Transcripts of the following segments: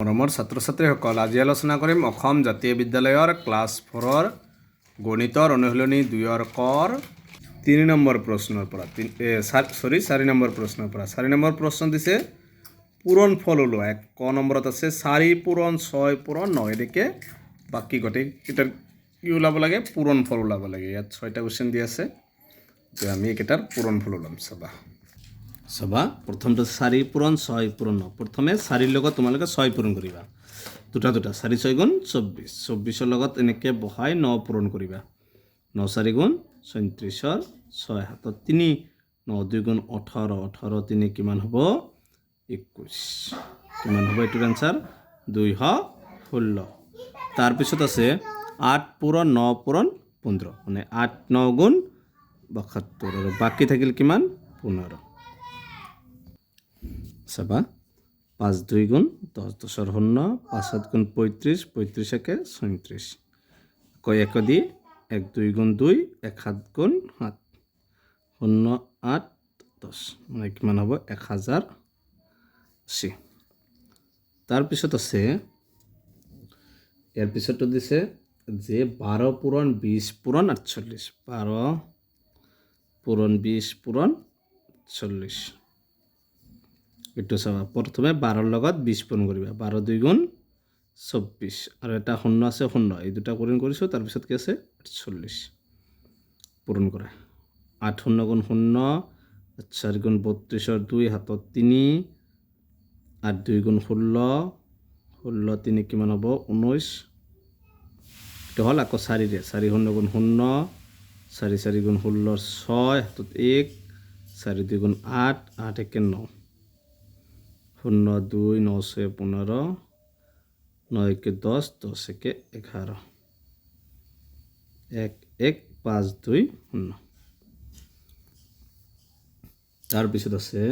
মৰমৰ ছাত্ৰ ছাত্ৰীসকল, আজি আলোচনা কৰিম অসম জাতীয় বিদ্যালয়ৰ ক্লাছ 4-ৰ গণিতৰ অনুশীলনী 2-ৰ কৰ 3 নম্বৰ প্ৰশ্নৰ পৰা 4 নম্বৰ প্ৰশ্নৰ পৰা 4 নম্বৰ প্ৰশ্ন দিছে পূৰণ ফল ওলোৱা। ক নম্বৰত আছে 4 পূৰণ 6 পূৰণ 9 এনেকৈ বাকী গোটেইকেইটাৰ কি ওলাব লাগে, পূৰণ ফল ওলাব লাগে। ইয়াত 6টা কুৱেশ্যন দি আছে, তো আমি এইকেইটাৰ পূৰণ ফল ওলাম। চাবা প্ৰথমটো 4 পূৰণ 6 পূৰণ 9। প্ৰথমে 4ৰ লগত তোমালোকে 6 পূৰণ কৰিবা, দুটা 4 6 গুণ 24, 24ৰ লগত এনেকৈ বহাই 9 পূৰণ কৰিবা। 9 4 গুণ 34, 6 7 3, 9 2 গুণ 18, 18 3 কিমান হ'ব 21। কিমান হ'ব এইটোৰ এনচাৰ 216। তাৰপিছত আছে 8 পূৰণ 9 পূৰণ 15, মানে 8 9 গুণ 72 আৰু বাকী থাকিল কিমান 15। চাবা 5 2 গুণ 10, 10ৰ 0, 5 7 গুণ 35, 35 একে 37, আকৌ 1 দি 1 2 গুণ 2, 1 7 গুণ 7, 0 8 10, মানে কিমান হ'ব 1080। তাৰপিছত আছে ইয়াৰ পিছতো দিছে যে 12 পূৰণ 20 পূৰণ 48, 12 পূৰণ 20 পূৰণ 40। এইটো চাবা প্ৰথমে 12ৰ লগত 20 পূৰণ কৰিবা, 12 2 গুণ 24 আৰু এটা 0 আছে 0, এই দুটা পূৰণ কৰিছোঁ। তাৰপিছত কি আছে 48 পূৰণ কৰা। 8 0 গুণ 0, 4 গুণ 32ৰ 2 হাতত 3, 8 2 গুণ 16, 16 3 কিমান হ'ব 19। এইটো হ'ল আকৌ 4ৰে 4 0 গুণ 0, 4 4 গুণ 16, 6 হাতত 1, 4 2 গুণ 8, 8 1 9, 0 2 9 6 15, 9 1 10, 10 1 11, 1 1 5 2 0। তাৰপিছত আছে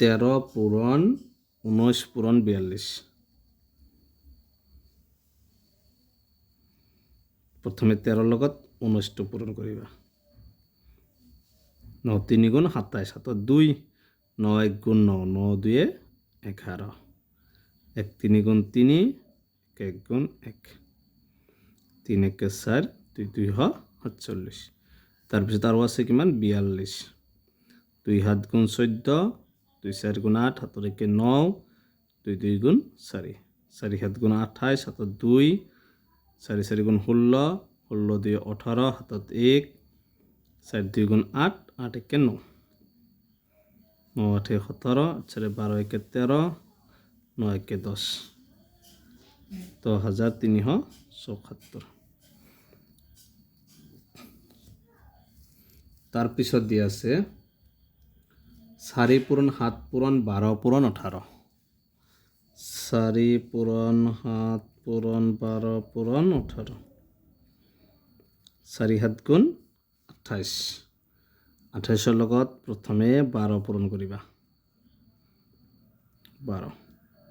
13 পূৰণ 19 পূৰণ 42। প্ৰথমে 13ৰ লগত 19টো পূৰণ কৰিবা। 9 3 গুণ 27, 7 2, 9 1 গুণ 9, 9 2 11, 1 3 গুণ 3, 1 গুণ 1, 3 1 4, 2 2 47। তাৰপিছত আৰু আছে কিমান 42, 2 7 গুণ 14, 2 4 গুণ 8, 7 1 9, 2 2 গুণ 4, 4 7 গুণ 28, 7 2, 4 4 গুণ 16, 16 2 18, 7 1, 4 2 গুণ 8, 8 1 9, 9 8 17, 12 1 13, 9 1 10, 10,374। তাৰপিছত দিয়া আছে 4 পূৰণ 7 পূৰণ 12 পূৰণ 18, 4 পূৰণ 7 পূৰণ 12 পূৰণ 18, 4 7 গুণ 28, 28ৰ লগত প্ৰথমে 12 পূৰণ কৰিবা, 12,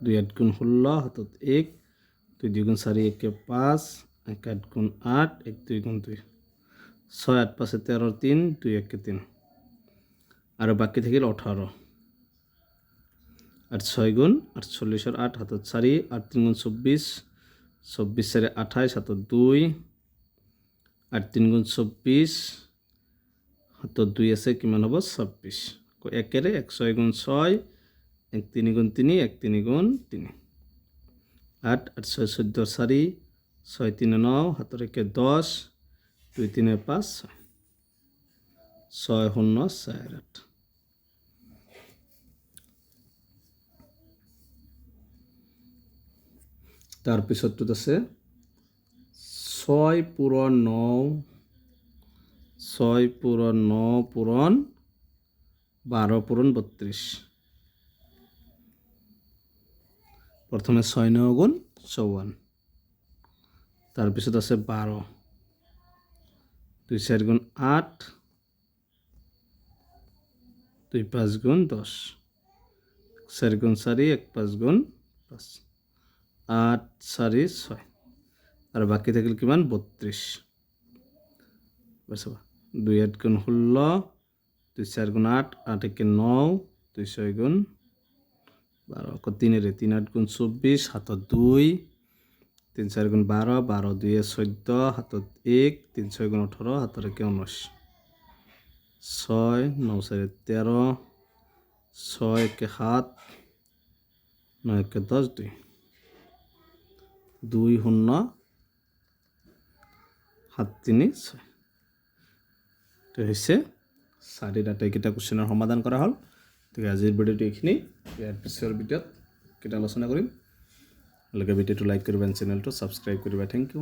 2 8 গুণ 16, হাতত 1, 2 2 গুণ 4 1 5, 1 8 গুণ 8, 1 2 গুণ 2, 6 8 5 13, 3 2 1 3 আৰু বাকী থাকিল 18, 8 6 গুণ 48ৰ 8, হাতত 4, 8 3 গুণ 24, 24 4 28, হাতত 2, 8 3 গুণ 24, হাতত 2 আছে কিমান হ'ব 26, আকৌ 1ৰে 1 6 গুণ 6, 1 3 গুণ 3, 1 3 গুণ 3, 8 8 6 14 4, 6 3 9, হাতৰ 1 10, 2 3 5 6 0 4 8। তাৰপিছতটোত আছে 6 পূৰণ 9, 6 পূৰণ 9 পূৰণ 12 পূৰণ 32। প্ৰথমে 6 9 গুণ 54, তাৰপিছত আছে 12, 2 4 গুণ 8, 2 5 গুণ 10, 4 গুণ 4, 1 5 গুণ 5, 8 4 6 আৰু বাকী থাকিল কিমান 32। 2 8 গুণ 16, 2 4 গুণ 8, 8 1 9, 2 6 গুণ 12 আকৌ 3 ৰে 3 8 গুণ 24 হাতত 2 3 4 গুণ 12 12 2 14 হাতত 1 3 6 গুণ 18 হাতত 19 6 9 4 13 6 1 7 9 1 10 2 2 0 7 3 6 তো হৈছে 4টা এইকেইটা কোশ্চেনৰ সমাধান কৰা হ'ল। ঠিক আছে, আজিৰ ভিডিঅ'টো এইখিনি। ইয়াৰ পিছৰ ভিডিঅ'ত কেইটা আলোচনা কৰিম। ভিডিঅ'টো লাইক কৰিবা, চেনেলটো ছাবস্ক্ৰাইব কৰিবা। Thank U.